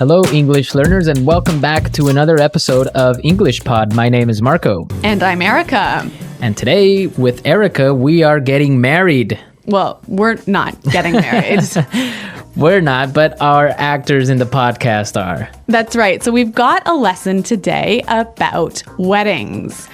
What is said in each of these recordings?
Hello, English learners, and welcome back to another episode of English Pod. My name is Marco. And I'm Erica. And today, with Erica, we are getting married. Well, we're not getting married. We're not, but our actors in the podcast are. That's right. So we've got a lesson today about weddings.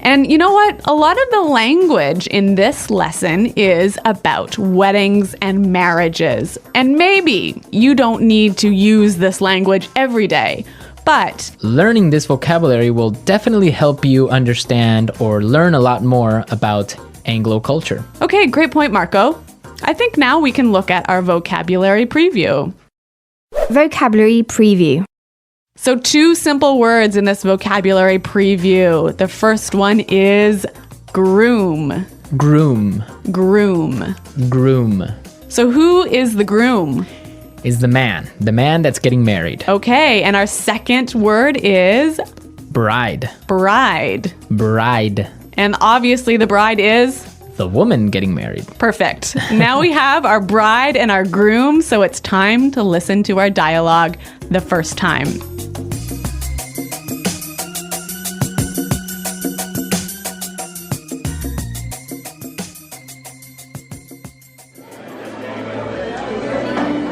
And you know what? A lot of the language in this lesson is about weddings and marriages. And maybe you don't need to use this language every day, but learning this vocabulary will definitely help you understand or learn a lot more about Anglo culture. Okay, great point, Marco. I think now we can look at our vocabulary preview. Vocabulary preview. So 2 simple words in this vocabulary preview. The first one is groom. Groom. Groom. Groom. So who is the groom? Is the man that's getting married. Okay, and our second word is Bride. bride. Bride. And obviously the bride is The woman getting married. perfect. Now we have our bride and our groom, so it's time to listen to our dialogue the first time.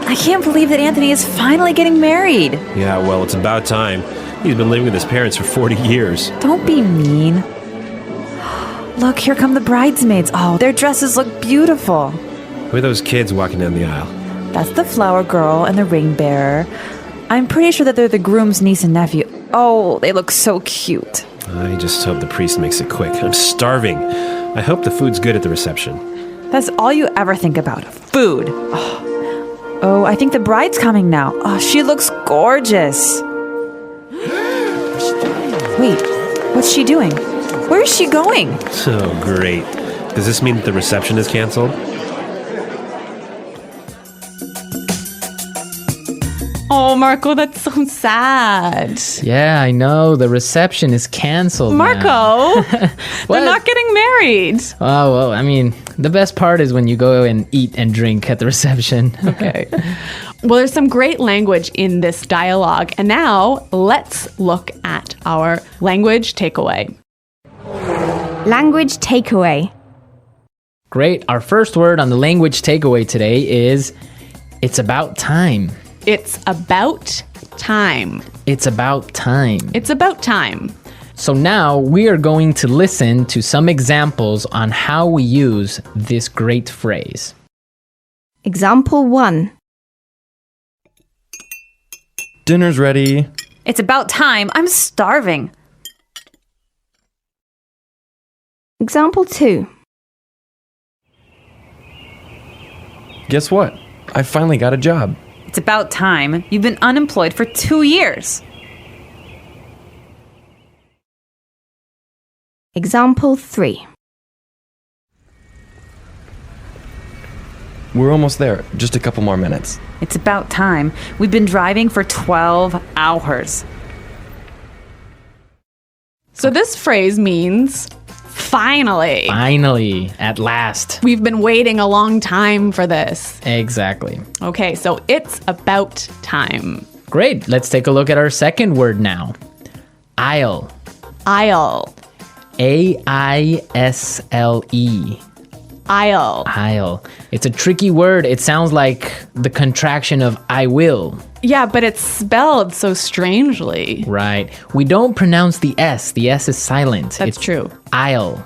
I can't believe that Anthony is finally getting married. Yeah, well, it's about time. He's been living with his parents for 40 years. Don't be mean. Look, here come the bridesmaids. Oh, their dresses look beautiful. Who are those kids walking down the aisle? That's the flower girl and the ring bearer. I'm pretty sure that they're the groom's niece and nephew. Oh, they look so cute. I just hope the priest makes it quick. I'm starving. I hope the food's good at the reception. That's all you ever think about, food. Oh, I think the bride's coming now. Oh, she looks gorgeous. Wait, what's she doing? Where is she going? Oh, great. Does this mean that the reception is canceled? Oh, Marco, that's so sad. Yeah, I know. The reception is canceled. Marco, they're What? not getting married. Oh, well, I mean, the best part is when you go and eat and drink at the reception. Okay. Well, there's some great language in this dialogue. And now let's look at our language takeaway. Language takeaway. Great. Our first word on the language takeaway today is it's about time. It's about time. It's about time. It's about time. So now we are going to listen to some examples on how we use this great phrase. Example 1. Dinner's ready. It's about time. I'm starving. Example 2. Guess what? I finally got a job. It's about time. You've been unemployed for 2 years. Example 3. We're almost there. Just a couple more minutes. It's about time. We've been driving for 12 hours. So this phrase means finally. Finally, at last. We've been waiting a long time for this. Exactly. Okay, so it's about time. Great. Let's take a look at our second word now. Aisle. Aisle. A-I-S-L-E. Aisle. Aisle. It's a tricky word. It sounds like the contraction of I will. Yeah, but it's spelled so strangely. Right. We don't pronounce the S. The S is silent. That's It's true. Aisle.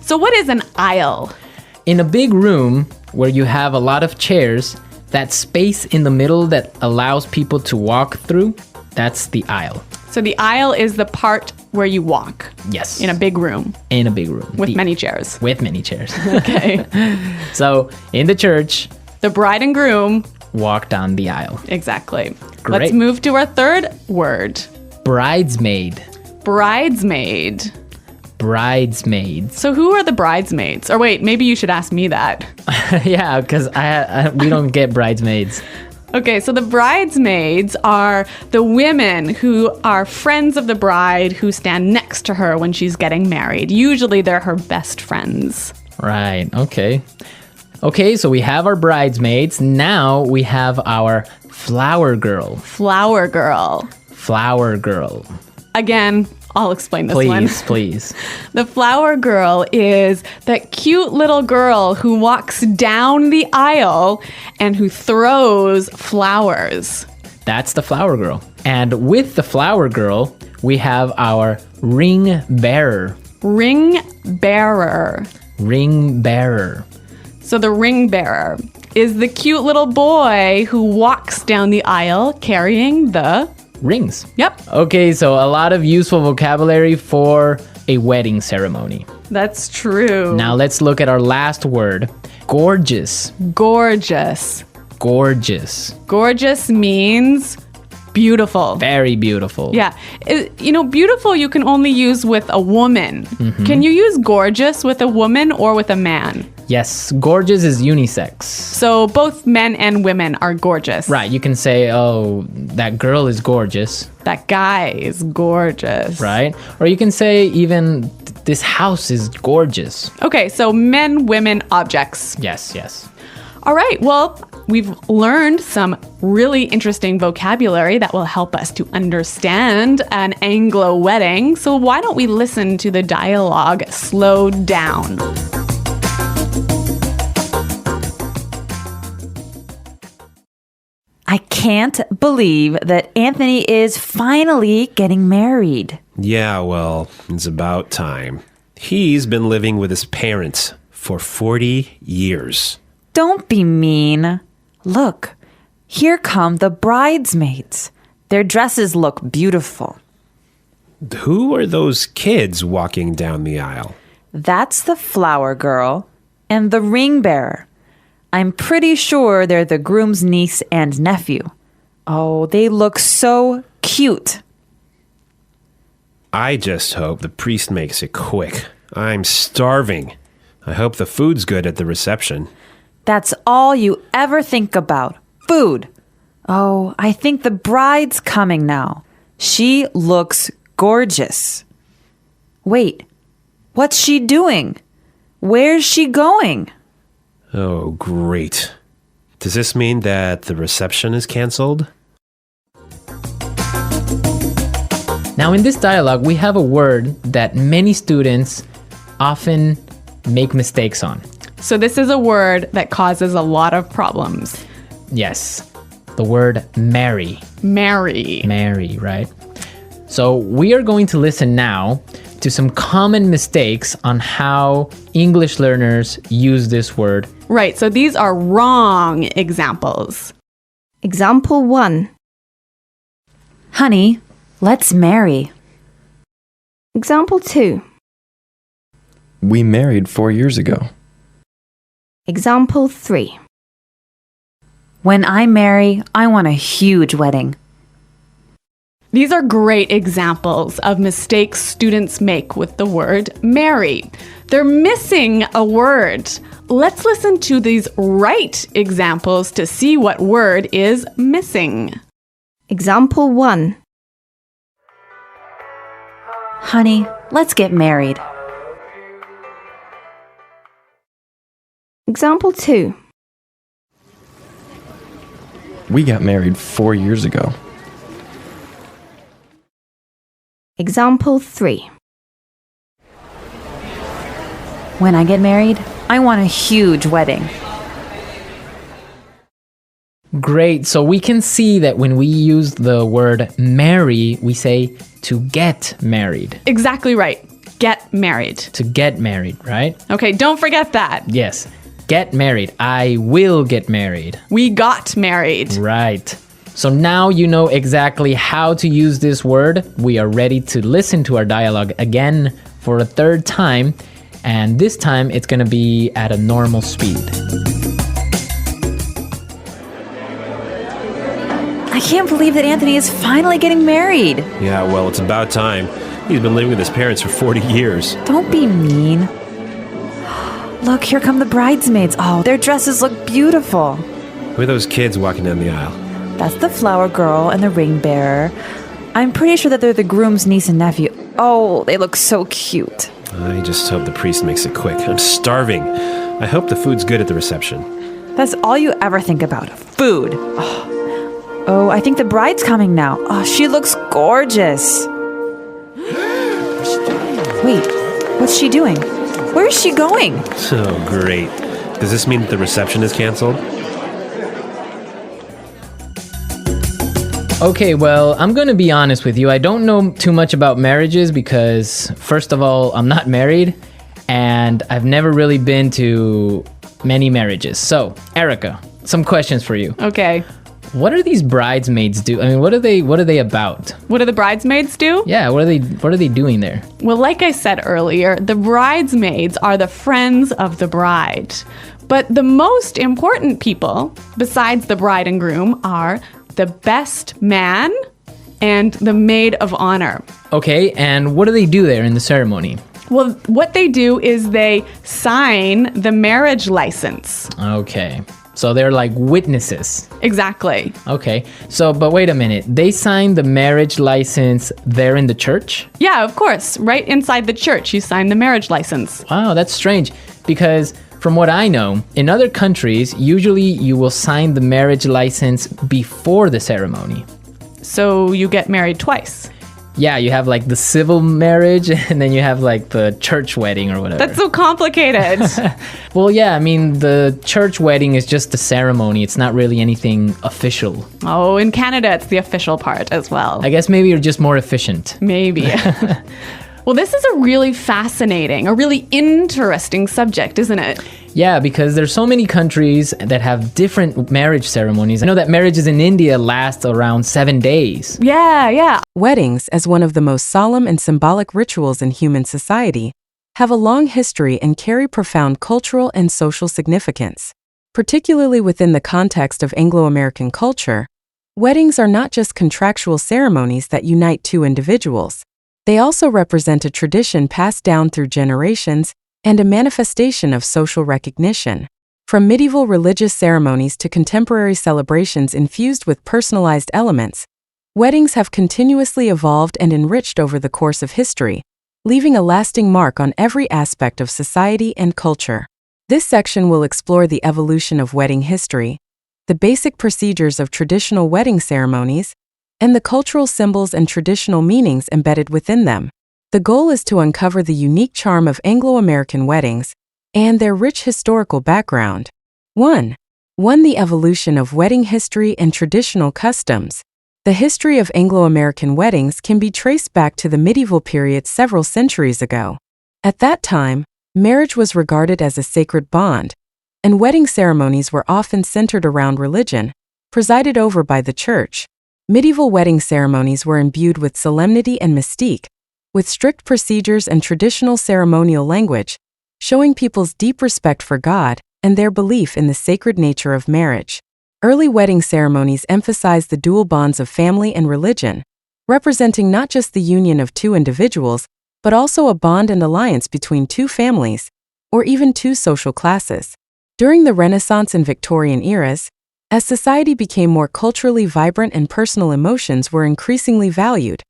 So what is an aisle? In a big room where you have a lot of chairs, that space in the middle that allows people to walk through, that's the aisle. So the aisle is the part where you walk Yes. in a big room In a big room. with many chairs. With many chairs. Okay. So, in the church, The bride and groom. walk down the aisle. Exactly. Great. Let's move to our third word. Bridesmaid. Bridesmaid. Bridesmaids. So who are the bridesmaids? Or wait, maybe you should ask me that. Yeah, because we don't get bridesmaids. Okay, so the bridesmaids are the women who are friends of the bride who stand next to her when she's getting married. Usually they're her best friends. Right, okay. Okay, so we have our bridesmaids. Now we have our flower girl. Flower girl. Flower girl. Again, I'll explain this one. Please. The flower girl is that cute little girl who walks down the aisle and who throws flowers. That's the flower girl. And with the flower girl, we have our ring bearer. Ring bearer. Ring bearer. So the ring bearer is the cute little boy who walks down the aisle carrying the Rings. Yep, Okay, so a lot of useful vocabulary for a wedding ceremony. that's true. Now let's look at our last word. Gorgeous. Gorgeous. Gorgeous. Gorgeous means beautiful. Very beautiful. Yeah. Beautiful you can only use with a woman. Can you use gorgeous with a woman or with a man? Yes, gorgeous is unisex. So both men and women are gorgeous. Right, you can say, oh, that girl is gorgeous, That guy is gorgeous. right? Or you can say even this house is gorgeous. Okay, so men, women, objects. Yes, yes. All right, well, we've learned some really interesting vocabulary that will help us to understand an Anglo wedding. So why don't we listen to the dialogue slowed down? I can't believe that Anthony is finally getting married. Yeah, well, it's about time. He's been living with his parents for 40 years. Don't be mean. Look, here come the bridesmaids. Their dresses look beautiful. Who are those kids walking down the aisle? That's the flower girl and the ring bearer. I'm pretty sure they're the groom's niece and nephew. Oh, they look so cute. I just hope the priest makes it quick. I'm starving. I hope the food's good at the reception. That's all you ever think about. Food. Oh, I think the bride's coming now. She looks gorgeous. Wait, what's she doing? Where's she going? Oh, great. Does this mean that the reception is canceled? Now in this dialogue, we have a word that many students often make mistakes on. So this is a word that causes a lot of problems. Yes, the word marry. Marry. Marry, right? So we are going to listen now to some common mistakes on how English learners use this word. Right, so these are wrong examples. Example 1. Honey, let's marry. Example 2. We married 4 years ago. Example 3. When I marry, I want a huge wedding. These are great examples of mistakes students make with the word marry. They're missing a word. Let's listen to these right examples to see what word is missing. Example 1. Honey, let's get married. Example 2. We got married 4 years ago. Example 3. When I get married, I want a huge wedding. Great, so we can see that when we use the word marry, we say to get married. Exactly right. Get married. To get married, right? Okay, don't forget that. Yes, get married. I will get married. We got married. Right. So now you know exactly how to use this word. We are ready to listen to our dialogue again for a third time. And this time it's going to be at a normal speed. I can't believe that Anthony is finally getting married. Yeah, well, it's about time. He's been living with his parents for 40 years. Don't be mean. Look, here come the bridesmaids. Oh, their dresses look beautiful. Who are those kids walking down the aisle? That's the flower girl and the ring bearer. I'm pretty sure that they're the groom's niece and nephew. Oh, they look so cute. I just hope the priest makes it quick. I'm starving. I hope the food's good at the reception. That's all you ever think about. Food. Oh, I think the bride's coming now. Oh, she looks gorgeous. Wait, what's she doing? Where is she going? Oh, great. Does this mean that the reception is canceled? Okay, well, I'm going to be honest with you. I don't know too much about marriages because, first of all, I'm not married and I've never really been to many marriages. So, Erica, some questions for you. Okay. What are these bridesmaids do? I mean, what are they about? What do the bridesmaids do? Yeah, what are they doing there? Well, like I said earlier, the bridesmaids are the friends of the bride. But the most important people, besides the bride and groom, are the best man and the maid of honor. Okay, and what do they do there in the ceremony? Well, what they do is they sign the marriage license. Okay, so they're like witnesses. Exactly. Okay, so, but wait a minute. They sign the marriage license there in the church? Yeah, of course. Right inside the church, you sign the marriage license. Wow, that's strange because from what I know, in other countries, usually you will sign the marriage license before the ceremony. So you get married twice. Yeah, you have like the civil marriage and then you have like the church wedding or whatever. That's so complicated. Well, yeah, I mean, the church wedding is just a ceremony. It's not really anything official. Oh, in Canada, it's the official part as well. I guess maybe you're just more efficient. Maybe. Well, this is a really fascinating, a really interesting subject, isn't it? Yeah, because there's so many countries that have different marriage ceremonies. I know that marriages in India last around 7 days. Yeah. Weddings, as one of the most solemn and symbolic rituals in human society, have a long history and carry profound cultural and social significance. Particularly within the context of Anglo-American culture, weddings are not just contractual ceremonies that unite two individuals. They also represent a tradition passed down through generations and a manifestation of social recognition. From medieval religious ceremonies to contemporary celebrations infused with personalized elements, weddings have continuously evolved and enriched over the course of history, leaving a lasting mark on every aspect of society and culture. This section will explore the evolution of wedding history, the basic procedures of traditional wedding ceremonies, and the cultural symbols and traditional meanings embedded within them. The goal is to uncover the unique charm of Anglo-American weddings and their rich historical background. 1. The evolution of wedding history and traditional customs. The history of Anglo-American weddings can be traced back to the medieval period several centuries ago. At that time, marriage was regarded as a sacred bond, and wedding ceremonies were often centered around religion, presided over by the church. Medieval wedding ceremonies were imbued with solemnity and mystique, with strict procedures and traditional ceremonial language, showing people's deep respect for God and their belief in the sacred nature of marriage. Early wedding ceremonies emphasized the dual bonds of family and religion, representing not just the union of two individuals, but also a bond and alliance between two families, or even two social classes. During the Renaissance and Victorian eras, as society became more culturally vibrant and personal emotions were increasingly valued,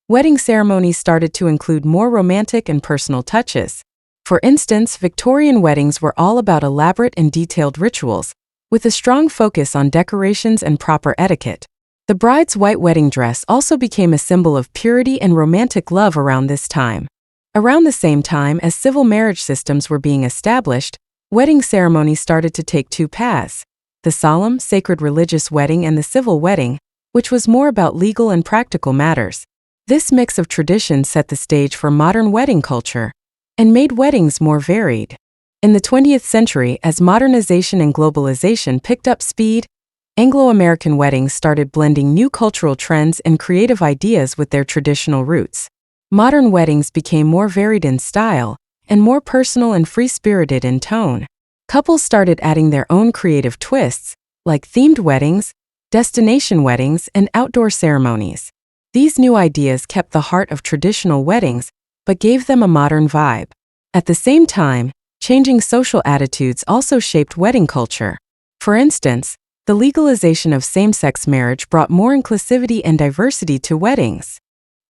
wedding ceremonies started to include more romantic and personal touches. For instance, Victorian weddings were all about elaborate and detailed rituals, with a strong focus on decorations and proper etiquette. The bride's white wedding dress also became a symbol of purity and romantic love around this time. Around the same time as civil marriage systems were being established, wedding ceremonies started to take two paths: the solemn, sacred religious wedding and the civil wedding, which was more about legal and practical matters. This mix of traditions set the stage for modern wedding culture and made weddings more varied. In the 20th century, as modernization and globalization picked up speed, Anglo-American weddings started blending new cultural trends and creative ideas with their traditional roots. Modern weddings became more varied in style and more personal and free-spirited in tone. Couples started adding their own creative twists, like themed weddings, destination weddings, and outdoor ceremonies. These new ideas kept the heart of traditional weddings, but gave them a modern vibe. At the same time, changing social attitudes also shaped wedding culture. For instance, the legalization of same-sex marriage brought more inclusivity and diversity to weddings.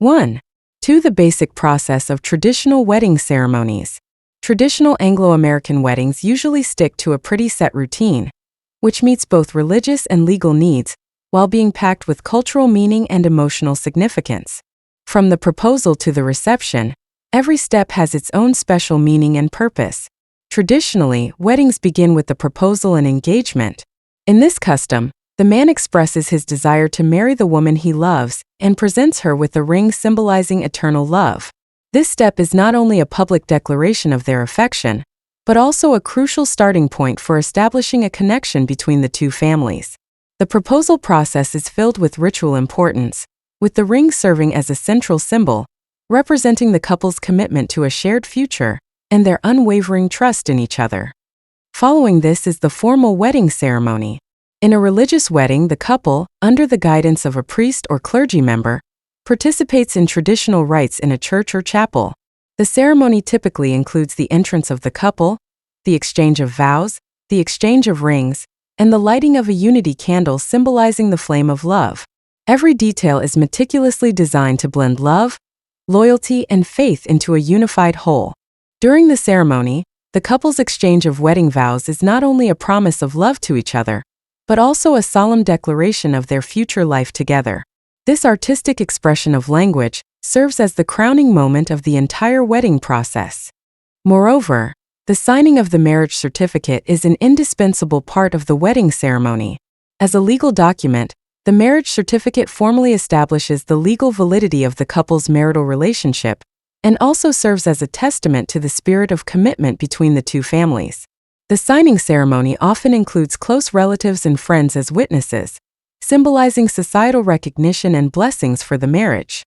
2. The basic process of traditional wedding ceremonies. Traditional Anglo-American weddings usually stick to a pretty set routine, which meets both religious and legal needs while being packed with cultural meaning and emotional significance. From the proposal to the reception, every step has its own special meaning and purpose. Traditionally, weddings begin with the proposal and engagement. In this custom, the man expresses his desire to marry the woman he loves and presents her with a ring symbolizing eternal love. This step is not only a public declaration of their affection, but also a crucial starting point for establishing a connection between the two families. The proposal process is filled with ritual importance, with the ring serving as a central symbol, representing the couple's commitment to a shared future and their unwavering trust in each other. Following this is the formal wedding ceremony. In a religious wedding, the couple, under the guidance of a priest or clergy member, participates in traditional rites in a church or chapel. The ceremony typically includes the entrance of the couple, the exchange of vows, the exchange of rings, and the lighting of a unity candle symbolizing the flame of love. Every detail is meticulously designed to blend love, loyalty, and faith into a unified whole. During the ceremony, the couple's exchange of wedding vows is not only a promise of love to each other, but also a solemn declaration of their future life together. This artistic expression of language serves as the crowning moment of the entire wedding process. Moreover, the signing of the marriage certificate is an indispensable part of the wedding ceremony. As a legal document, the marriage certificate formally establishes the legal validity of the couple's marital relationship and also serves as a testament to the spirit of commitment between the two families. The signing ceremony often includes close relatives and friends as witnesses, symbolizing societal recognition and blessings for the marriage.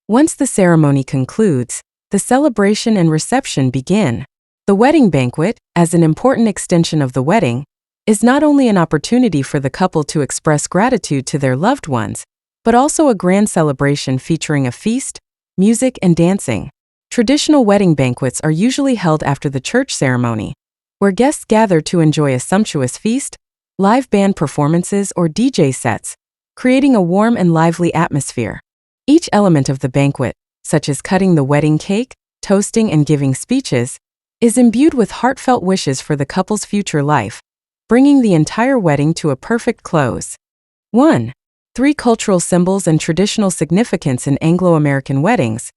Once the ceremony concludes, the celebration and reception begin. The wedding banquet, as an important extension of the wedding, is not only an opportunity for the couple to express gratitude to their loved ones, but also a grand celebration featuring a feast, music, and dancing. Traditional wedding banquets are usually held after the church ceremony, where guests gather to enjoy a sumptuous feast, live band performances, or DJ sets, creating a warm and lively atmosphere. Each element of the banquet, such as cutting the wedding cake, toasting, and giving speeches, is imbued with heartfelt wishes for the couple's future life, bringing the entire wedding to a perfect close. 1. 3 cultural symbols and traditional significance in Anglo-American weddings.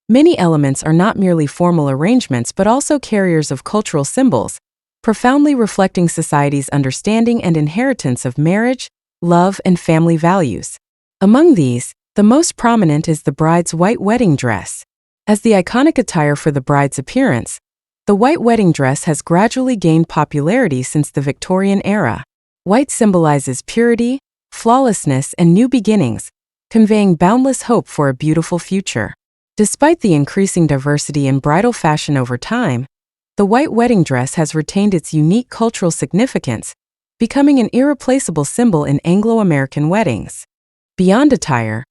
Many elements are not merely formal arrangements but also carriers of cultural symbols, profoundly reflecting society's understanding and inheritance of marriage, love, and family values. Among these, the most prominent is the bride's white wedding dress. As the iconic attire for the bride's appearance, the white wedding dress has gradually gained popularity since the Victorian era. White symbolizes purity, flawlessness, and new beginnings, conveying boundless hope for a beautiful future. Despite the increasing diversity in bridal fashion over time, the white wedding dress has retained its unique cultural significance, becoming an irreplaceable symbol in Anglo-American weddings. Beyond attire,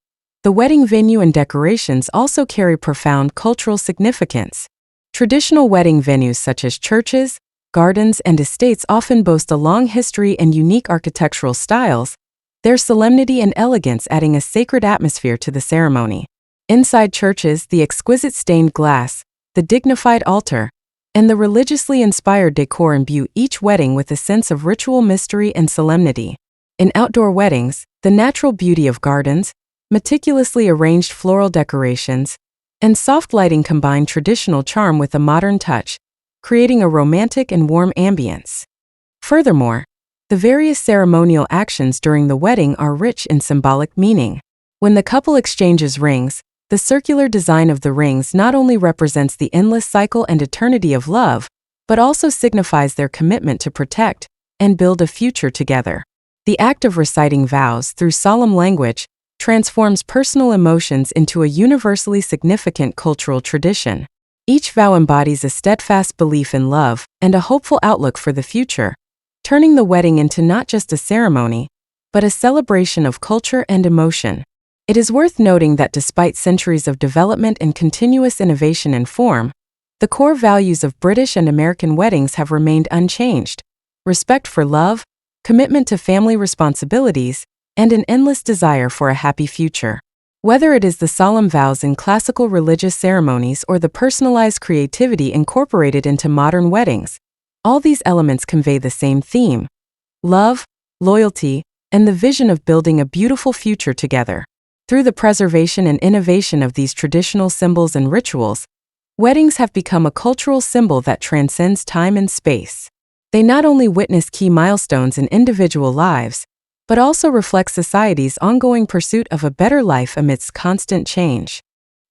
the wedding venue and decorations also carry profound cultural significance. Traditional wedding venues such as churches, gardens, and estates often boast a long history and unique architectural styles, their solemnity and elegance adding a sacred atmosphere to the ceremony. Inside churches, the exquisite stained glass, the dignified altar, and the religiously inspired decor imbue each wedding with a sense of ritual mystery and solemnity. In outdoor weddings, the natural beauty of gardens, meticulously arranged floral decorations, and soft lighting combine traditional charm with a modern touch, creating a romantic and warm ambience. Furthermore, the various ceremonial actions during the wedding are rich in symbolic meaning. When the couple exchanges rings, the circular design of the rings not only represents the endless cycle and eternity of love, but also signifies their commitment to protect and build a future together. The act of reciting vows through solemn language transforms personal emotions into a universally significant cultural tradition. Each vow embodies a steadfast belief in love and a hopeful outlook for the future, turning the wedding into not just a ceremony, but a celebration of culture and emotion. It is worth noting that despite centuries of development and continuous innovation in form, the core values of British and American weddings have remained unchanged: respect for love, commitment to family responsibilities, and an endless desire for a happy future. Whether it is the solemn vows in classical religious ceremonies or the personalized creativity incorporated into modern weddings, all these elements convey the same theme: love, loyalty, and the vision of building a beautiful future together. Through the preservation and innovation of these traditional symbols and rituals, weddings have become a cultural symbol that transcends time and space. They not only witness key milestones in individual lives, but also reflect society's ongoing pursuit of a better life amidst constant change.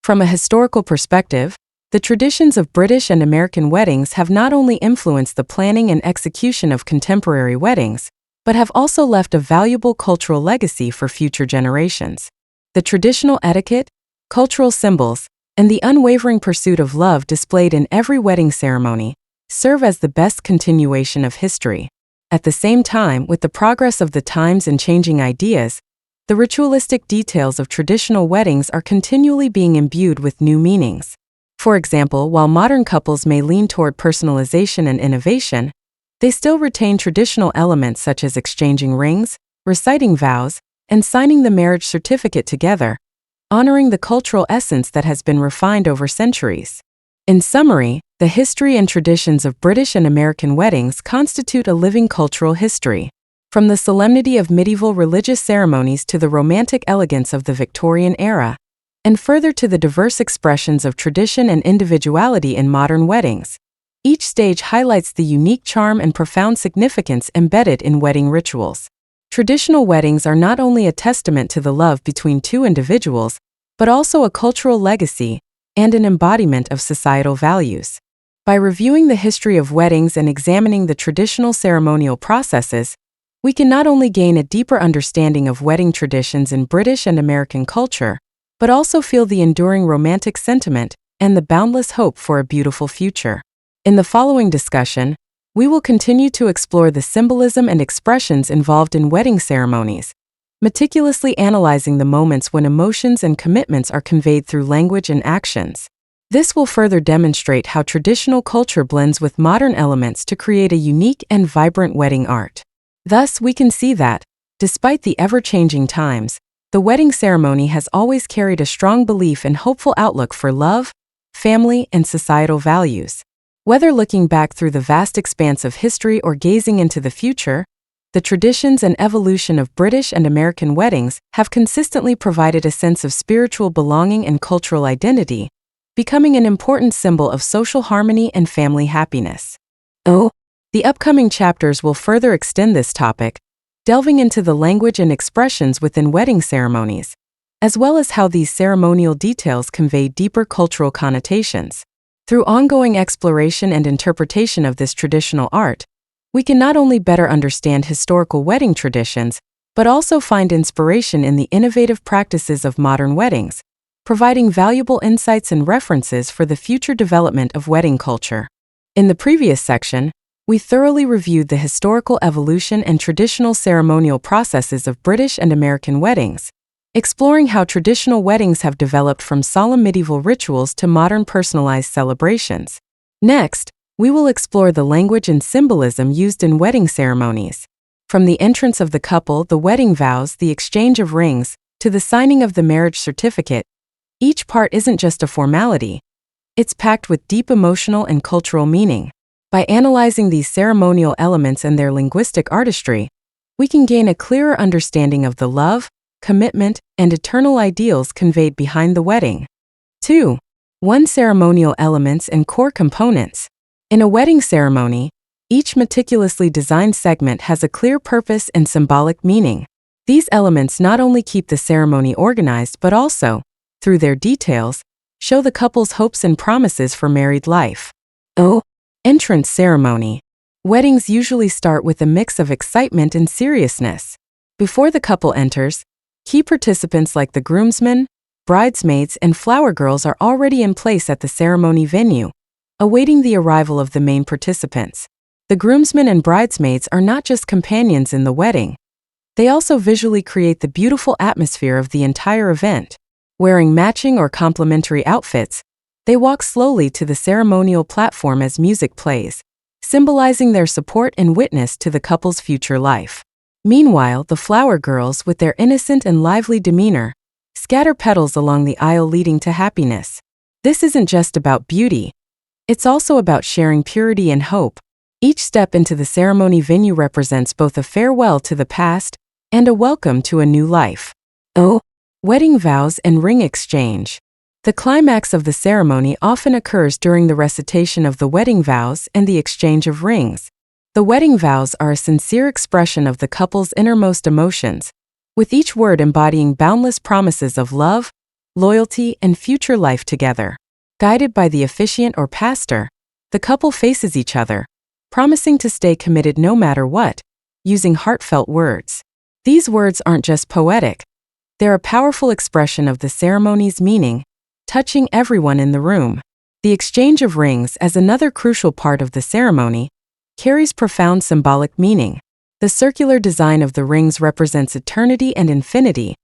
From a historical perspective, the traditions of British and American weddings have not only influenced the planning and execution of contemporary weddings, but have also left a valuable cultural legacy for future generations. The traditional etiquette, cultural symbols, and the unwavering pursuit of love displayed in every wedding ceremony serve as the best continuation of history. At the same time, with the progress of the times and changing ideas, the ritualistic details of traditional weddings are continually being imbued with new meanings. For example, while modern couples may lean toward personalization and innovation, they still retain traditional elements such as exchanging rings, reciting vows, and signing the marriage certificate together, honoring the cultural essence that has been refined over centuries. In summary, the history and traditions of British and American weddings constitute a living cultural history. From the solemnity of medieval religious ceremonies to the romantic elegance of the Victorian era, and further to the diverse expressions of tradition and individuality in modern weddings, each stage highlights the unique charm and profound significance embedded in wedding rituals. Traditional weddings are not only a testament to the love between two individuals, but also a cultural legacy and an embodiment of societal values. By reviewing the history of weddings and examining the traditional ceremonial processes, we can not only gain a deeper understanding of wedding traditions in British and American culture, but also feel the enduring romantic sentiment and the boundless hope for a beautiful future. In the following discussion, we will continue to explore the symbolism and expressions involved in wedding ceremonies, meticulously analyzing the moments when emotions and commitments are conveyed through language and actions. This will further demonstrate how traditional culture blends with modern elements to create a unique and vibrant wedding art. Thus, we can see that, despite the ever-changing times, the wedding ceremony has always carried a strong belief and hopeful outlook for love, family, and societal values. Whether looking back through the vast expanse of history or gazing into the future, the traditions and evolution of British and American weddings have consistently provided a sense of spiritual belonging and cultural identity, becoming an important symbol of social harmony and family happiness. The upcoming chapters will further extend this topic, delving into the language and expressions within wedding ceremonies, as well as how these ceremonial details convey deeper cultural connotations. Through ongoing exploration and interpretation of this traditional art, we can not only better understand historical wedding traditions, but also find inspiration in the innovative practices of modern weddings, providing valuable insights and references for the future development of wedding culture. In the previous section, we thoroughly reviewed the historical evolution and traditional ceremonial processes of British and American weddings, exploring how traditional weddings have developed from solemn medieval rituals to modern personalized celebrations. Next, we will explore the language and symbolism used in wedding ceremonies. From the entrance of the couple, the wedding vows, the exchange of rings, to the signing of the marriage certificate, each part isn't just a formality. It's packed with deep emotional and cultural meaning. By analyzing these ceremonial elements and their linguistic artistry, we can gain a clearer understanding of the love, commitment, and eternal ideals conveyed behind the wedding. 2. Ceremonial elements and core components. In a wedding ceremony, each meticulously designed segment has a clear purpose and symbolic meaning. These elements not only keep the ceremony organized but also, through their details, show the couple's hopes and promises for married life. Entrance ceremony. Weddings usually start with a mix of excitement and seriousness. Before the couple enters, key participants like the groomsmen, bridesmaids, and flower girls are already in place at the ceremony venue, awaiting the arrival of the main participants. The groomsmen and bridesmaids are not just companions in the wedding. They also visually create the beautiful atmosphere of the entire event. Wearing matching or complementary outfits, they walk slowly to the ceremonial platform as music plays, symbolizing their support and witness to the couple's future life. Meanwhile, the flower girls, with their innocent and lively demeanor, scatter petals along the aisle leading to happiness. This isn't just about beauty. It's also about sharing purity and hope. Each step into the ceremony venue represents both a farewell to the past and a welcome to a new life. Oh, wedding vows and ring exchange. The climax of the ceremony often occurs during the recitation of the wedding vows and the exchange of rings. The wedding vows are a sincere expression of the couple's innermost emotions, with each word embodying boundless promises of love, loyalty, and future life together. Guided by the officiant or pastor, the couple faces each other, promising to stay committed no matter what, using heartfelt words. These words aren't just poetic, they're a powerful expression of the ceremony's meaning, touching everyone in the room. The exchange of rings, as another crucial part of the ceremony, carries profound symbolic meaning. The circular design of the rings represents eternity and infinity,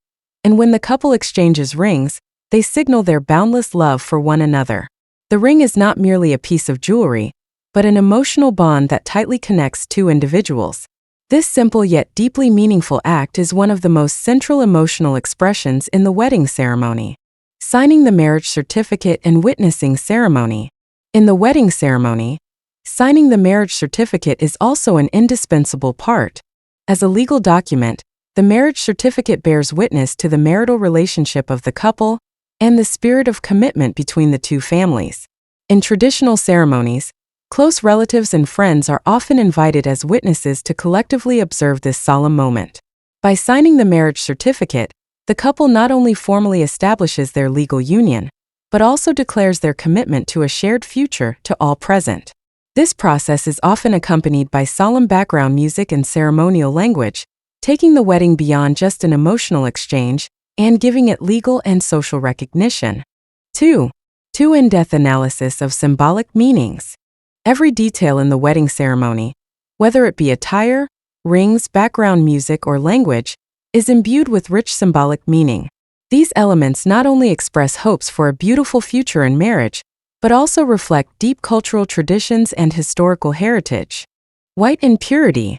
and when the couple exchanges rings, they signal their boundless love for one another. The ring is not merely a piece of jewelry, but an emotional bond that tightly connects two individuals. This simple yet deeply meaningful act is one of the most central emotional expressions in the wedding ceremony. Signing the marriage certificate and witnessing ceremony. In the wedding ceremony, signing the marriage certificate is also an indispensable part. As a legal document, the marriage certificate bears witness to the marital relationship of the couple and the spirit of commitment between the two families. In traditional ceremonies, close relatives and friends are often invited as witnesses to collectively observe this solemn moment. By signing the marriage certificate, the couple not only formally establishes their legal union, but also declares their commitment to a shared future to all present. This process is often accompanied by solemn background music and ceremonial language, taking the wedding beyond just an emotional exchange and giving it legal and social recognition. 2. In-depth analysis of symbolic meanings. Every detail in the wedding ceremony, whether it be attire, rings, background music, or language, is imbued with rich symbolic meaning. These elements not only express hopes for a beautiful future in marriage, but also reflect deep cultural traditions and historical heritage. White and purity.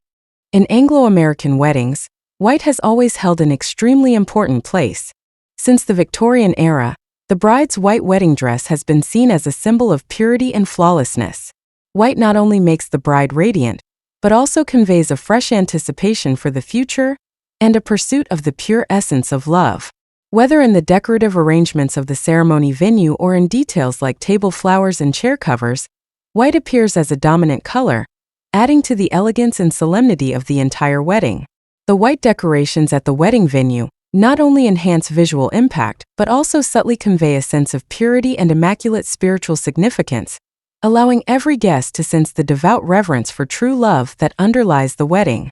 In Anglo-American weddings, white has always held an extremely important place. Since the Victorian era, the bride's white wedding dress has been seen as a symbol of purity and flawlessness. White not only makes the bride radiant, but also conveys a fresh anticipation for the future and a pursuit of the pure essence of love. Whether in the decorative arrangements of the ceremony venue or in details like table flowers and chair covers, white appears as a dominant color, adding to the elegance and solemnity of the entire wedding. The white decorations at the wedding venue not only enhance visual impact, but also subtly convey a sense of purity and immaculate spiritual significance, allowing every guest to sense the devout reverence for true love that underlies the wedding.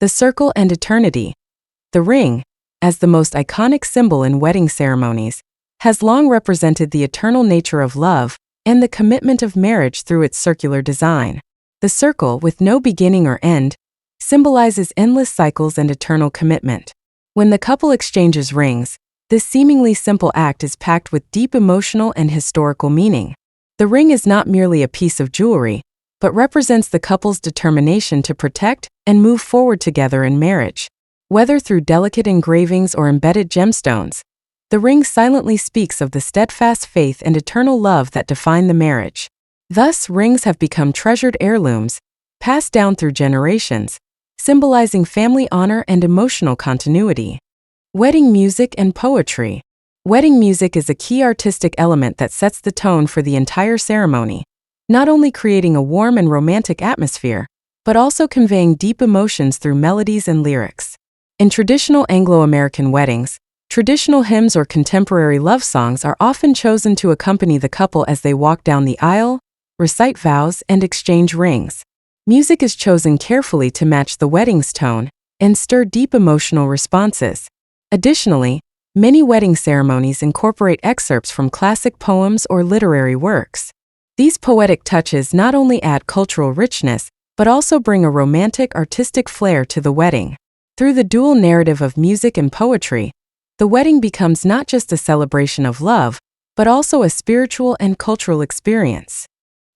The circle and eternity. The ring, as the most iconic symbol in wedding ceremonies, has long represented the eternal nature of love and the commitment of marriage through its circular design. The circle, with no beginning or end, symbolizes endless cycles and eternal commitment. When the couple exchanges rings, this seemingly simple act is packed with deep emotional and historical meaning. The ring is not merely a piece of jewelry, but represents the couple's determination to protect and move forward together in marriage. Whether through delicate engravings or embedded gemstones, the ring silently speaks of the steadfast faith and eternal love that define the marriage. Thus, rings have become treasured heirlooms, passed down through generations, symbolizing family honor and emotional continuity. Wedding music and poetry. Wedding music is a key artistic element that sets the tone for the entire ceremony, not only creating a warm and romantic atmosphere, but also conveying deep emotions through melodies and lyrics. In traditional Anglo-American weddings, traditional hymns or contemporary love songs are often chosen to accompany the couple as they walk down the aisle, recite vows, and exchange rings. Music is chosen carefully to match the wedding's tone and stir deep emotional responses. Additionally, many wedding ceremonies incorporate excerpts from classic poems or literary works. These poetic touches not only add cultural richness, but also bring a romantic, artistic flair to the wedding. Through the dual narrative of music and poetry, the wedding becomes not just a celebration of love, but also a spiritual and cultural experience.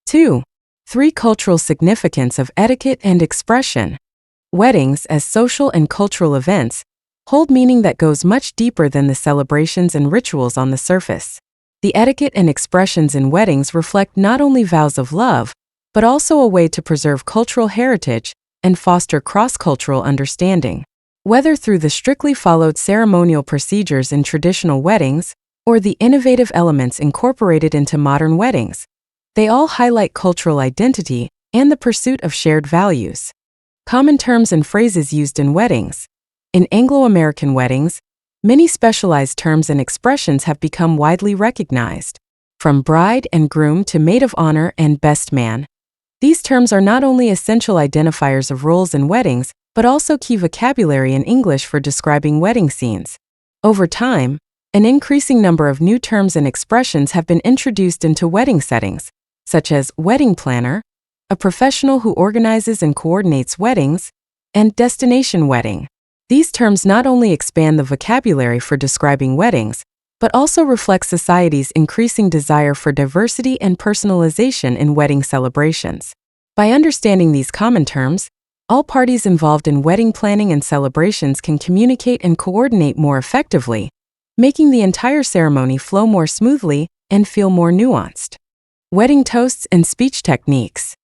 2. Cultural significance of etiquette and expression. Weddings, as social and cultural events, hold meaning that goes much deeper than the celebrations and rituals on the surface. The etiquette and expressions in weddings reflect not only vows of love, but also a way to preserve cultural heritage and foster cross-cultural understanding. Whether through the strictly followed ceremonial procedures in traditional weddings or the innovative elements incorporated into modern weddings, they all highlight cultural identity and the pursuit of shared values. Common terms and phrases used in weddings. In Anglo-American weddings, many specialized terms and expressions have become widely recognized. From bride and groom to maid of honor and best man, these terms are not only essential identifiers of roles in weddings, but also key vocabulary in English for describing wedding scenes. Over time, an increasing number of new terms and expressions have been introduced into wedding settings, such as wedding planner, a professional who organizes and coordinates weddings, and destination wedding. These terms not only expand the vocabulary for describing weddings, but also reflect society's increasing desire for diversity and personalization in wedding celebrations. By understanding these common terms, all parties involved in wedding planning and celebrations can communicate and coordinate more effectively, making the entire ceremony flow more smoothly and feel more nuanced. Wedding toasts and speech techniques.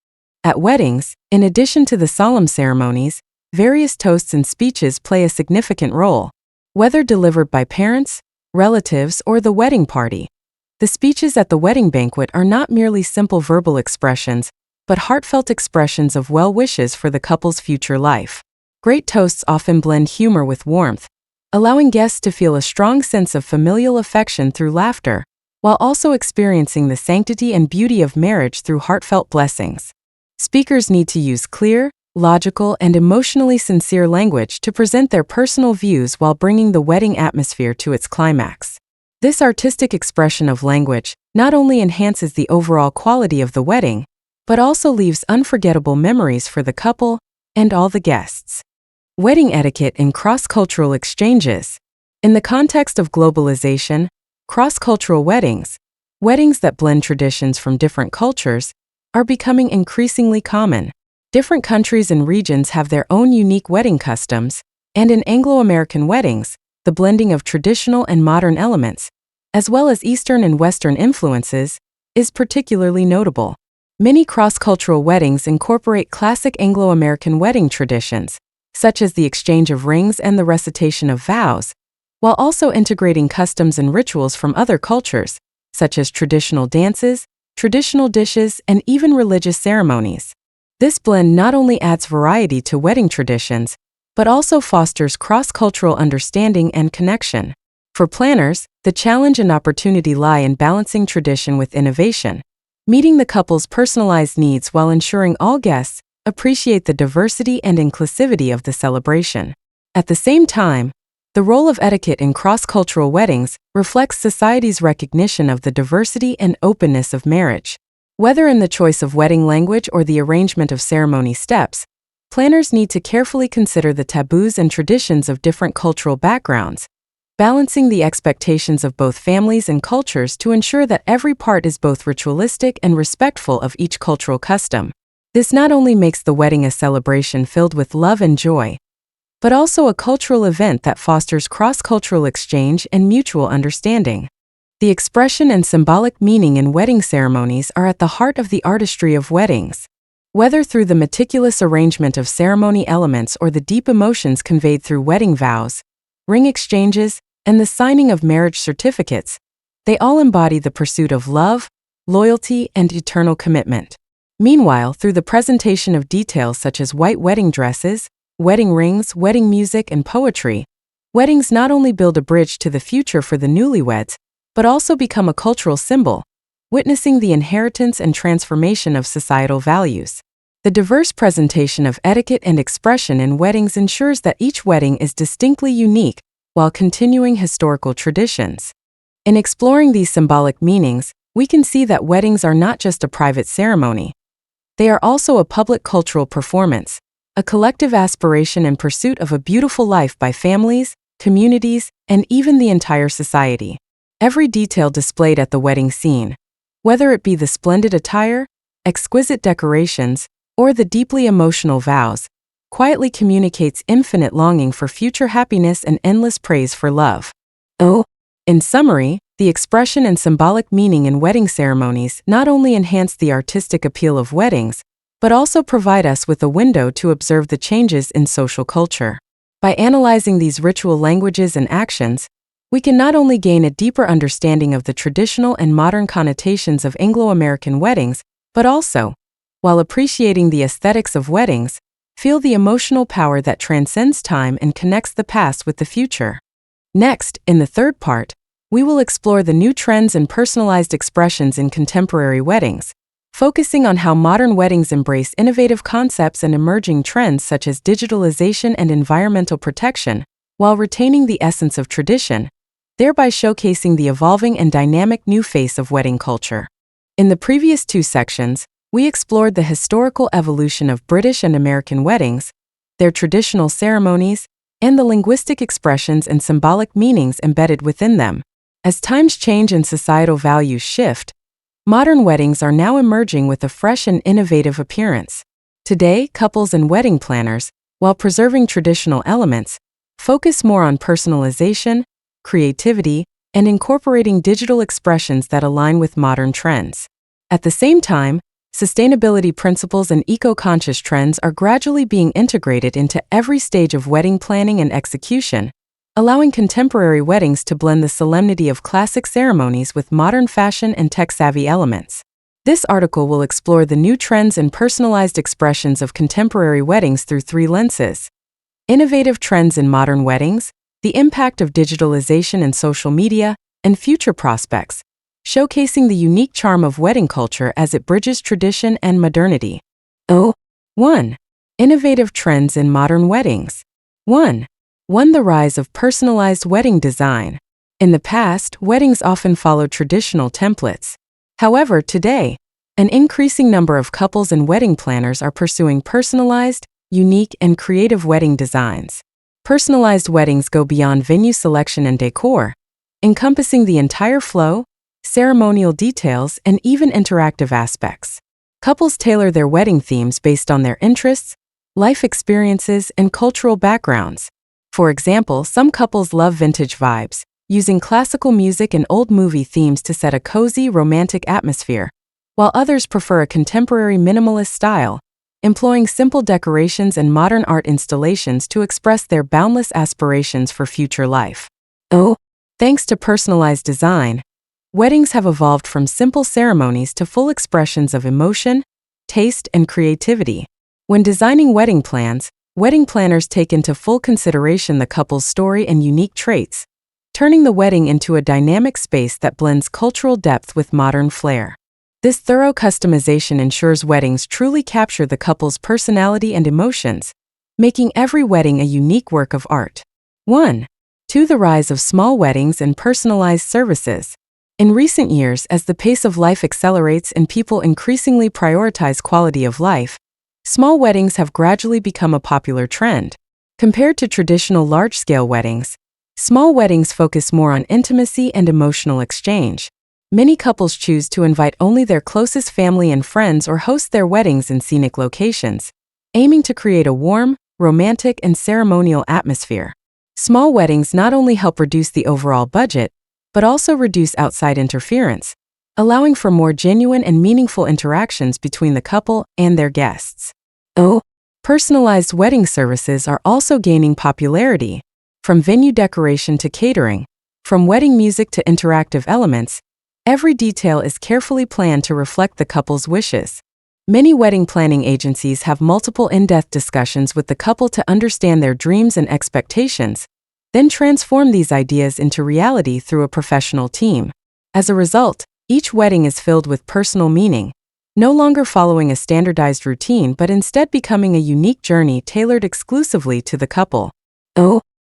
At weddings, in addition to the solemn ceremonies, various toasts and speeches play a significant role, whether delivered by parents, relatives, or the wedding party. The speeches at the wedding banquet are not merely simple verbal expressions, but heartfelt expressions of well wishes for the couple's future life. Great toasts often blend humor with warmth, allowing guests to feel a strong sense of familial affection through laughter, while also experiencing the sanctity and beauty of marriage through heartfelt blessings. Speakers need to use clear, logical, and emotionally sincere language to present their personal views while bringing the wedding atmosphere to its climax. This artistic expression of language not only enhances the overall quality of the wedding, but also leaves unforgettable memories for the couple and all the guests. Wedding etiquette in cross-cultural exchanges. In the context of globalization, cross-cultural weddings, weddings that blend traditions from different cultures, are becoming increasingly common. Different countries and regions have their own unique wedding customs, and in Anglo-American weddings, the blending of traditional and modern elements, as well as Eastern and Western influences, is particularly notable. Many cross-cultural weddings incorporate classic Anglo-American wedding traditions, such as the exchange of rings and the recitation of vows, while also integrating customs and rituals from other cultures, such as traditional dances, traditional dishes, and even religious ceremonies. This blend not only adds variety to wedding traditions, but also fosters cross-cultural understanding and connection. For planners, the challenge and opportunity lie in balancing tradition with innovation, meeting the couple's personalized needs while ensuring all guests appreciate the diversity and inclusivity of the celebration. At the same time, the role of etiquette in cross-cultural weddings reflects society's recognition of the diversity and openness of marriage. Whether in the choice of wedding language or the arrangement of ceremony steps, planners need to carefully consider the taboos and traditions of different cultural backgrounds, balancing the expectations of both families and cultures to ensure that every part is both ritualistic and respectful of each cultural custom. This not only makes the wedding a celebration filled with love and joy, but also a cultural event that fosters cross-cultural exchange and mutual understanding. The expression and symbolic meaning in wedding ceremonies are at the heart of the artistry of weddings. Whether through the meticulous arrangement of ceremony elements or the deep emotions conveyed through wedding vows, ring exchanges, and the signing of marriage certificates, they all embody the pursuit of love, loyalty, and eternal commitment. Meanwhile, through the presentation of details such as white wedding dresses, wedding rings, wedding music, and poetry, weddings not only build a bridge to the future for the newlyweds, but also become a cultural symbol, witnessing the inheritance and transformation of societal values. The diverse presentation of etiquette and expression in weddings ensures that each wedding is distinctly unique while continuing historical traditions. In exploring these symbolic meanings, we can see that weddings are not just a private ceremony. They are also a public cultural performance, a collective aspiration and pursuit of a beautiful life by families, communities, and even the entire society. Every detail displayed at the wedding scene, whether it be the splendid attire, exquisite decorations, or the deeply emotional vows, quietly communicates infinite longing for future happiness and endless praise for love. In summary, the expression and symbolic meaning in wedding ceremonies not only enhance the artistic appeal of weddings, but also provide us with a window to observe the changes in social culture. By analyzing these ritual languages and actions, we can not only gain a deeper understanding of the traditional and modern connotations of Anglo-American weddings, but also, while appreciating the aesthetics of weddings, feel the emotional power that transcends time and connects the past with the future. Next, in the third part, we will explore the new trends and personalized expressions in contemporary weddings, focusing on how modern weddings embrace innovative concepts and emerging trends such as digitalization and environmental protection, while retaining the essence of tradition, thereby showcasing the evolving and dynamic new face of wedding culture. In the previous two sections, we explored the historical evolution of British and American weddings, their traditional ceremonies, and the linguistic expressions and symbolic meanings embedded within them. As times change and societal values shift, modern weddings are now emerging with a fresh and innovative appearance. Today, couples and wedding planners, while preserving traditional elements, focus more on personalization, creativity, and incorporating digital expressions that align with modern trends. At the same time, sustainability principles and eco-conscious trends are gradually being integrated into every stage of wedding planning and execution, allowing contemporary weddings to blend the solemnity of classic ceremonies with modern fashion and tech-savvy elements. This article will explore the new trends and personalized expressions of contemporary weddings through three lenses: innovative trends in modern weddings, the impact of digitalization and social media, and future prospects, showcasing the unique charm of wedding culture as it bridges tradition and modernity. 1. Innovative trends in modern weddings. 1. The rise of personalized wedding design. In the past, weddings often followed traditional templates. However, today, an increasing number of couples and wedding planners are pursuing personalized, unique, and creative wedding designs. Personalized weddings go beyond venue selection and decor, encompassing the entire flow, ceremonial details, and even interactive aspects. Couples tailor their wedding themes based on their interests, life experiences, and cultural backgrounds. For example, some couples love vintage vibes, using classical music and old movie themes to set a cozy, romantic atmosphere, while others prefer a contemporary minimalist style, employing simple decorations and modern art installations to express their boundless aspirations for future life. Thanks to personalized design, weddings have evolved from simple ceremonies to full expressions of emotion, taste, and creativity. When designing wedding plans, wedding planners take into full consideration the couple's story and unique traits, turning the wedding into a dynamic space that blends cultural depth with modern flair. This thorough customization ensures weddings truly capture the couple's personality and emotions, making every wedding a unique work of art. 1. The rise of small weddings and personalized services. In recent years, as the pace of life accelerates and people increasingly prioritize quality of life, small weddings have gradually become a popular trend. Compared to traditional large-scale weddings, small weddings focus more on intimacy and emotional exchange. Many couples choose to invite only their closest family and friends or host their weddings in scenic locations, aiming to create a warm, romantic, and ceremonial atmosphere. Small weddings not only help reduce the overall budget, but also reduce outside interference, allowing for more genuine and meaningful interactions between the couple and their guests. Personalized wedding services are also gaining popularity. From venue decoration to catering, from wedding music to interactive elements, every detail is carefully planned to reflect the couple's wishes. Many wedding planning agencies have multiple in-depth discussions with the couple to understand their dreams and expectations, then transform these ideas into reality through a professional team. As a result, each wedding is filled with personal meaning, no longer following a standardized routine but instead becoming a unique journey tailored exclusively to the couple.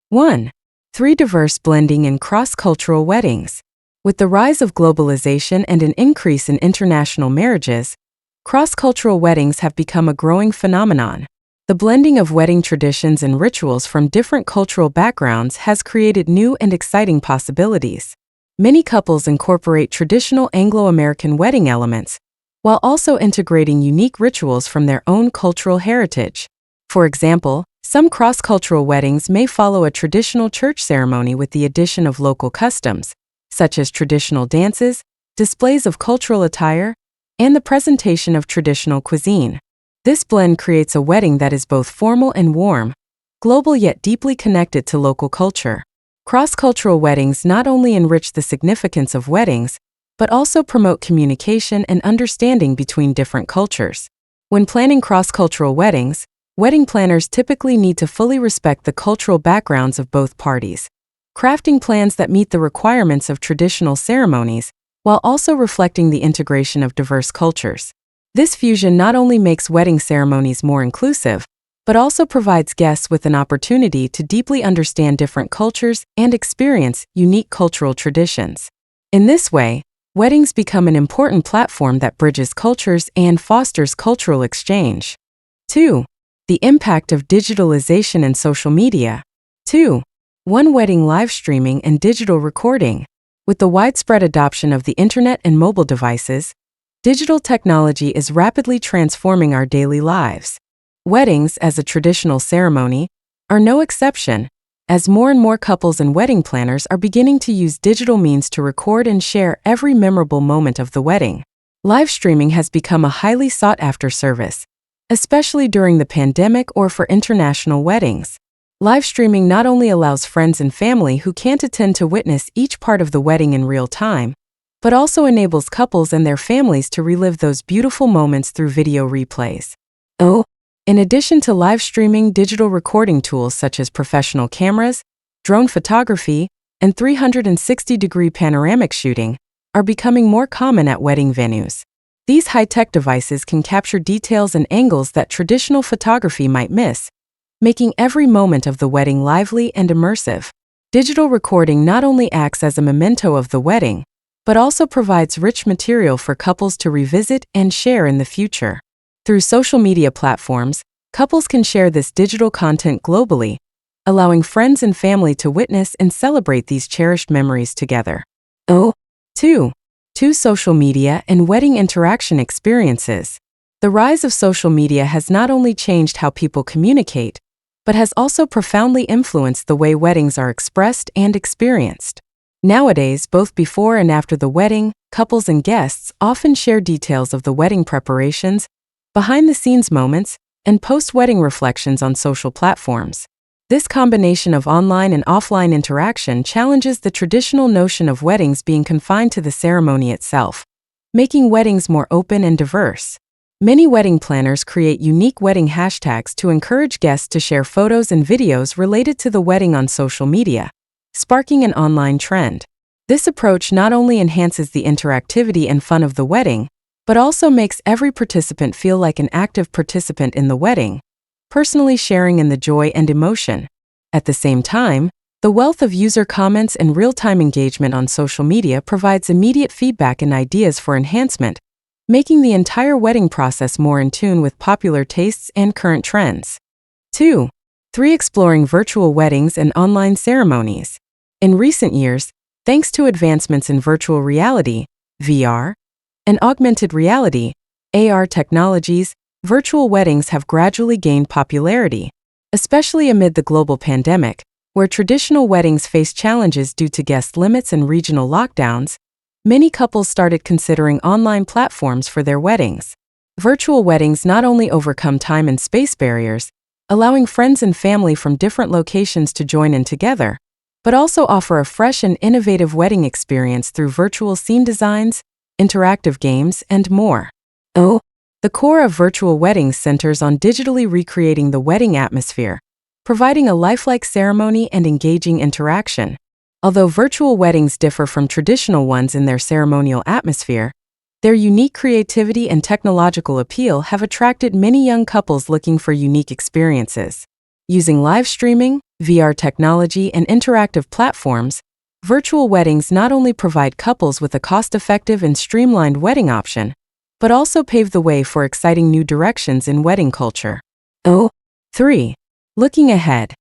1. Diverse blending in cross-cultural weddings. With the rise of globalization and an increase in international marriages, cross-cultural weddings have become a growing phenomenon. The blending of wedding traditions and rituals from different cultural backgrounds has created new and exciting possibilities. Many couples incorporate traditional Anglo-American wedding elements, while also integrating unique rituals from their own cultural heritage. For example, some cross-cultural weddings may follow a traditional church ceremony with the addition of local customs, such as traditional dances, displays of cultural attire, and the presentation of traditional cuisine. This blend creates a wedding that is both formal and warm, global yet deeply connected to local culture. Cross-cultural weddings not only enrich the significance of weddings, but also promote communication and understanding between different cultures. When planning cross-cultural weddings, wedding planners typically need to fully respect the cultural backgrounds of both parties, crafting plans that meet the requirements of traditional ceremonies, while also reflecting the integration of diverse cultures. This fusion not only makes wedding ceremonies more inclusive, but also provides guests with an opportunity to deeply understand different cultures and experience unique cultural traditions. In this way, weddings become an important platform that bridges cultures and fosters cultural exchange. 2. The impact of digitalization and social media. 2. One wedding live streaming and digital recording. With the widespread adoption of the internet and mobile devices, digital technology is rapidly transforming our daily lives. Weddings, as a traditional ceremony, are no exception, as more and more couples and wedding planners are beginning to use digital means to record and share every memorable moment of the wedding. Live streaming has become a highly sought-after service, especially during the pandemic or for international weddings. Live streaming not only allows friends and family who can't attend to witness each part of the wedding in real time, but also enables couples and their families to relive those beautiful moments through video replays. In addition to live streaming, digital recording tools such as professional cameras, drone photography, and 360-degree panoramic shooting are becoming more common at wedding venues. These high-tech devices can capture details and angles that traditional photography might miss, making every moment of the wedding lively and immersive. Digital recording not only acts as a memento of the wedding, but also provides rich material for couples to revisit and share in the future. Through social media platforms, couples can share this digital content globally, allowing friends and family to witness and celebrate these cherished memories together. 2. Social media and wedding interaction experiences. The rise of social media has not only changed how people communicate, but has also profoundly influenced the way weddings are expressed and experienced. Nowadays, both before and after the wedding, couples and guests often share details of the wedding preparations, behind-the-scenes moments, and post-wedding reflections on social platforms. This combination of online and offline interaction challenges the traditional notion of weddings being confined to the ceremony itself, making weddings more open and diverse. Many wedding planners create unique wedding hashtags to encourage guests to share photos and videos related to the wedding on social media, sparking an online trend. This approach not only enhances the interactivity and fun of the wedding, but also makes every participant feel like an active participant in the wedding, personally sharing in the joy and emotion. At the same time, the wealth of user comments and real-time engagement on social media provides immediate feedback and ideas for enhancement, making the entire wedding process more in tune with popular tastes and current trends. 2. Exploring virtual weddings and online ceremonies. In recent years, thanks to advancements in virtual reality, VR, and augmented reality, AR technologies, virtual weddings have gradually gained popularity, especially amid the global pandemic, where traditional weddings face challenges due to guest limits and regional lockdowns. Many couples started considering online platforms for their weddings. Virtual weddings not only overcome time and space barriers, allowing friends and family from different locations to join in together, but also offer a fresh and innovative wedding experience through virtual scene designs, interactive games, and more. The core of virtual weddings centers on digitally recreating the wedding atmosphere, providing a lifelike ceremony and engaging interaction. Although virtual weddings differ from traditional ones in their ceremonial atmosphere, their unique creativity and technological appeal have attracted many young couples looking for unique experiences. Using live streaming, VR technology, and interactive platforms, virtual weddings not only provide couples with a cost-effective and streamlined wedding option, but also pave the way for exciting new directions in wedding culture. 3. Looking ahead.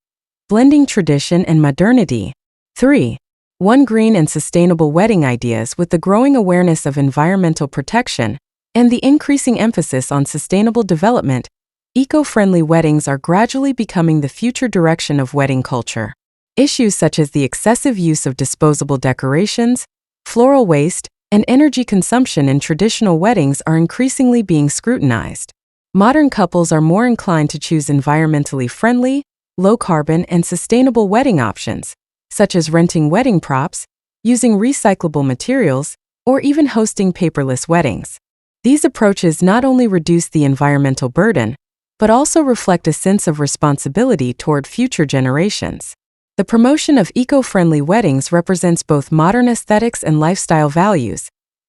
Blending tradition and modernity. 3. One green and sustainable wedding ideas. With the growing awareness of environmental protection and the increasing emphasis on sustainable development, eco-friendly weddings are gradually becoming the future direction of wedding culture. Issues such as the excessive use of disposable decorations, floral waste, and energy consumption in traditional weddings are increasingly being scrutinized. Modern couples are more inclined to choose environmentally friendly, low-carbon, and sustainable wedding options, such as renting wedding props, using recyclable materials, or even hosting paperless weddings. These approaches not only reduce the environmental burden, but also reflect a sense of responsibility toward future generations. The promotion of eco-friendly weddings represents both modern aesthetics and lifestyle values,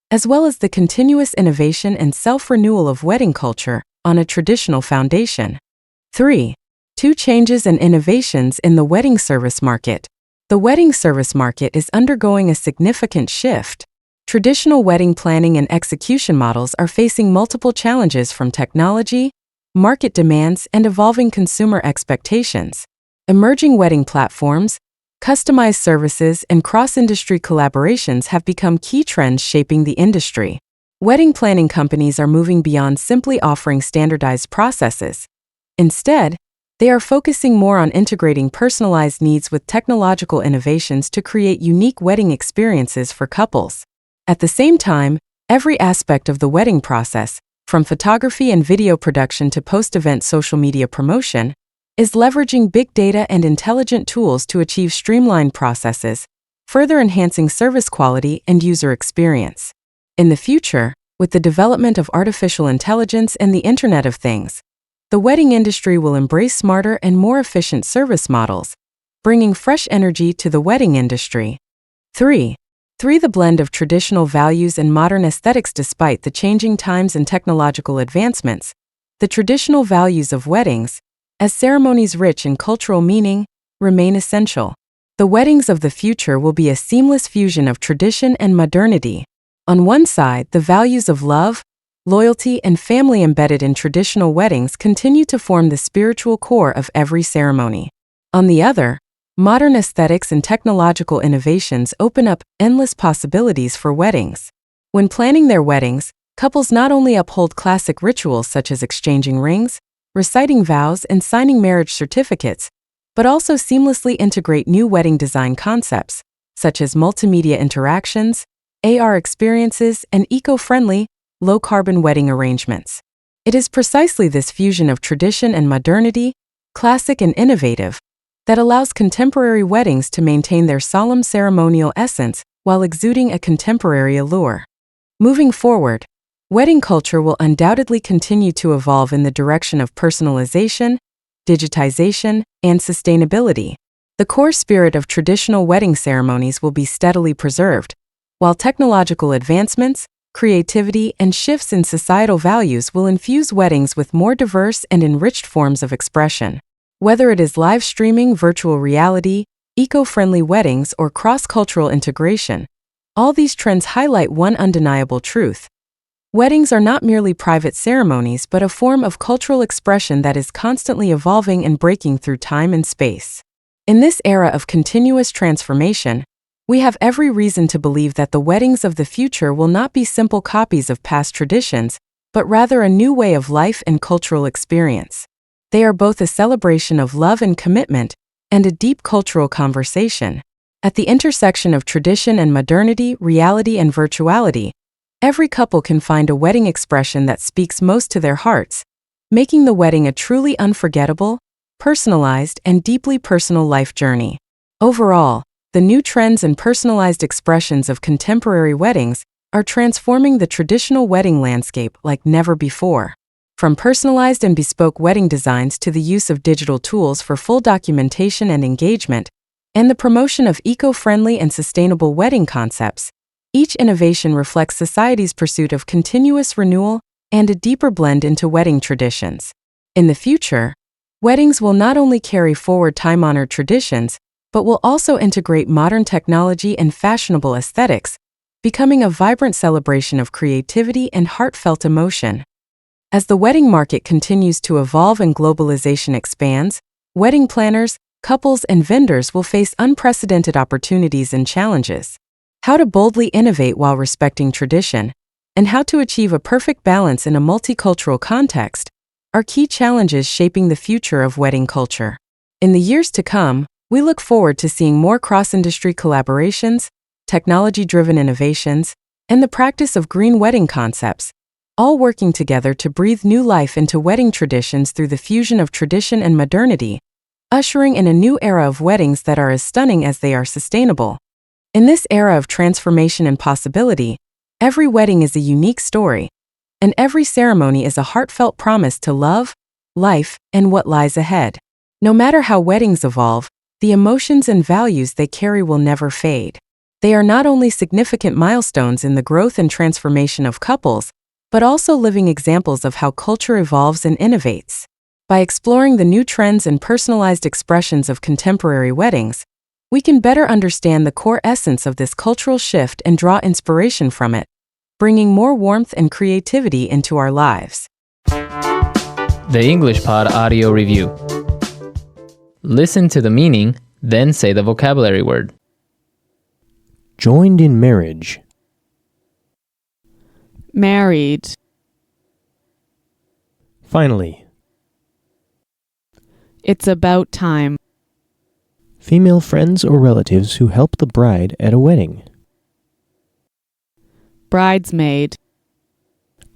as well as the continuous innovation and self-renewal of wedding culture on a traditional foundation. 3. Two changes and innovations in the wedding service market. The wedding service market is undergoing a significant shift. Traditional wedding planning and execution models are facing multiple challenges from technology, market demands, and evolving consumer expectations. Emerging wedding platforms, customized services, and cross-industry collaborations have become key trends shaping the industry. Wedding planning companies are moving beyond simply offering standardized processes. Instead, they are focusing more on integrating personalized needs with technological innovations to create unique wedding experiences for couples. At the same time, every aspect of the wedding process, from photography and video production to post-event social media promotion, is leveraging big data and intelligent tools to achieve streamlined processes, further enhancing service quality and user experience. In the future, with the development of artificial intelligence and the Internet of Things, the wedding industry will embrace smarter and more efficient service models, bringing fresh energy to the wedding industry. 3. The blend of traditional values and modern aesthetics. Despite the changing times and technological advancements, the traditional values of weddings, as ceremonies rich in cultural meaning, remain essential. The weddings of the future will be a seamless fusion of tradition and modernity. On one side, the values of love, loyalty, and family embedded in traditional weddings continue to form the spiritual core of every ceremony. On the other, modern aesthetics and technological innovations open up endless possibilities for weddings. When planning their weddings, couples not only uphold classic rituals such as exchanging rings, reciting vows, and signing marriage certificates, but also seamlessly integrate new wedding design concepts, such as multimedia interactions, AR experiences, and eco-friendly, low-carbon wedding arrangements. It is precisely this fusion of tradition and modernity, classic and innovative, that allows contemporary weddings to maintain their solemn ceremonial essence while exuding a contemporary allure. Moving forward, wedding culture will undoubtedly continue to evolve in the direction of personalization, digitization, and sustainability. The core spirit of traditional wedding ceremonies will be steadily preserved, while technological advancements, creativity, and shifts in societal values will infuse weddings with more diverse and enriched forms of expression. Whether it is live streaming, virtual reality, eco-friendly weddings, or cross-cultural integration, all these trends highlight one undeniable truth. Weddings are not merely private ceremonies but a form of cultural expression that is constantly evolving and breaking through time and space. In this era of continuous transformation, we have every reason to believe that the weddings of the future will not be simple copies of past traditions, but rather a new way of life and cultural experience. They are both a celebration of love and commitment, and a deep cultural conversation. At the intersection of tradition and modernity, reality and virtuality, every couple can find a wedding expression that speaks most to their hearts, making the wedding a truly unforgettable, personalized, and deeply personal life journey. Overall, the new trends and personalized expressions of contemporary weddings are transforming the traditional wedding landscape like never before. From personalized and bespoke wedding designs to the use of digital tools for full documentation and engagement, and the promotion of eco-friendly and sustainable wedding concepts, each innovation reflects society's pursuit of continuous renewal and a deeper blend into wedding traditions. In the future, weddings will not only carry forward time-honored traditions, but will also integrate modern technology and fashionable aesthetics, becoming a vibrant celebration of creativity and heartfelt emotion. As the wedding market continues to evolve and globalization expands, wedding planners, couples, and vendors will face unprecedented opportunities and challenges. How to boldly innovate while respecting tradition, and how to achieve a perfect balance in a multicultural context, are key challenges shaping the future of wedding culture. In the years to come, we look forward to seeing more cross-industry collaborations, technology-driven innovations, and the practice of green wedding concepts, all working together to breathe new life into wedding traditions through the fusion of tradition and modernity, ushering in a new era of weddings that are as stunning as they are sustainable. In this era of transformation and possibility, every wedding is a unique story, and every ceremony is a heartfelt promise to love, life, and what lies ahead. No matter how weddings evolve, the emotions and values they carry will never fade. They are not only significant milestones in the growth and transformation of couples, but also living examples of how culture evolves and innovates. By exploring the new trends and personalized expressions of contemporary weddings, we can better understand the core essence of this cultural shift and draw inspiration from it, bringing more warmth and creativity into our lives. The English Pod Audio Review. Listen to the meaning, then say the vocabulary word. Joined in marriage. Married. Finally. It's about time. Female friends or relatives who help the bride at a wedding. Bridesmaid.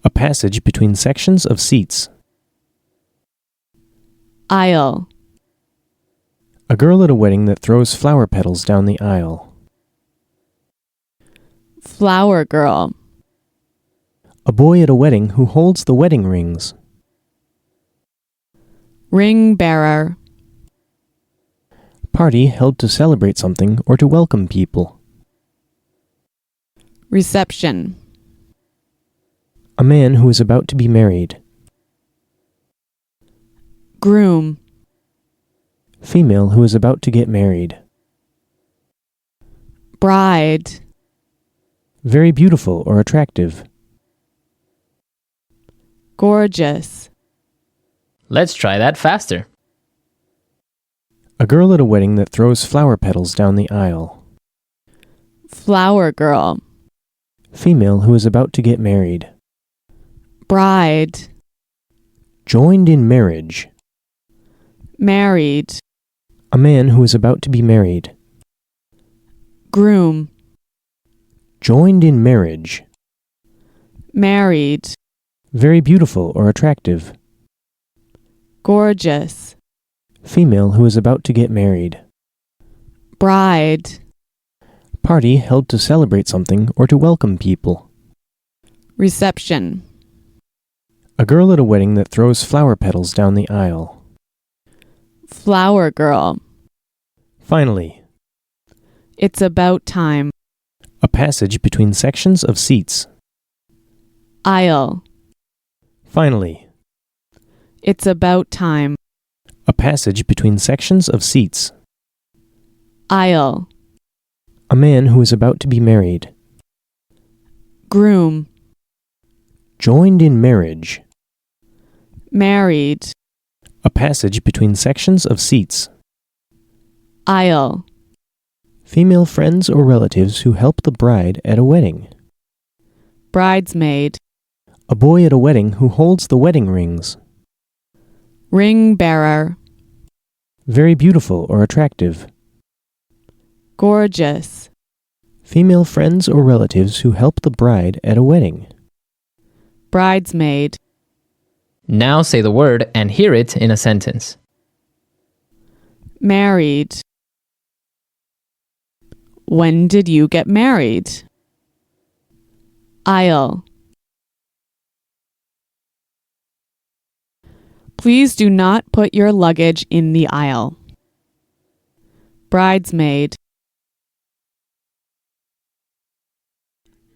A passage between sections of seats. Aisle. A girl at a wedding that throws flower petals down the aisle. Flower girl. A boy at a wedding who holds the wedding rings. Ring bearer. Party held to celebrate something or to welcome people. Reception. A man who is about to be married. Groom. Female who is about to get married. Bride. Very beautiful or attractive. Gorgeous. Let's try that faster. A girl at a wedding that throws flower petals down the aisle. Flower girl. Female who is about to get married. Bride. Joined in marriage. Married. A man who is about to be married. Groom. Joined in marriage. Married. Very beautiful or attractive. Gorgeous. Female who is about to get married. Bride. Party held to celebrate something or to welcome people. Reception. A girl at a wedding that throws flower petals down the aisle. Flower girl. Finally. It's about time. A passage between sections of seats. Aisle. Finally. It's about time. A passage between sections of seats. Aisle. A man who is about to be married. Groom. Joined in marriage. Married. A passage between sections of seats. Aisle. Female friends or relatives who help the bride at a wedding. Bridesmaid. A boy at a wedding who holds the wedding rings. Ring bearer. Very beautiful or attractive. Gorgeous. Female friends or relatives who help the bride at a wedding. Bridesmaid. Now say the word and hear it in a sentence. Married. When did you get married? Aisle. Please do not put your luggage in the aisle. Bridesmaid.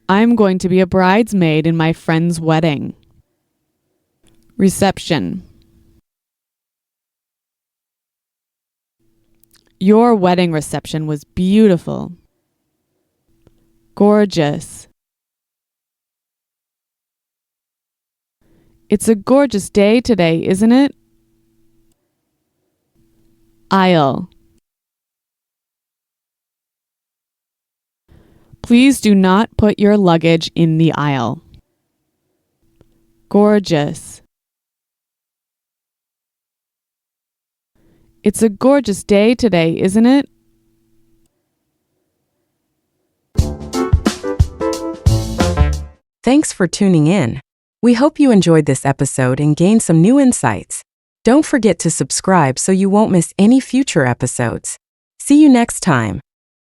I'm going to be a bridesmaid in my friend's wedding. Reception. Your wedding reception was beautiful. Gorgeous. It's a gorgeous day today, isn't it? Aisle. Please do not put your luggage in the aisle. Gorgeous. It's a gorgeous day today, isn't it? Thanks for tuning in. We hope you enjoyed this episode and gained some new insights. Don't forget to subscribe so you won't miss any future episodes. See you next time.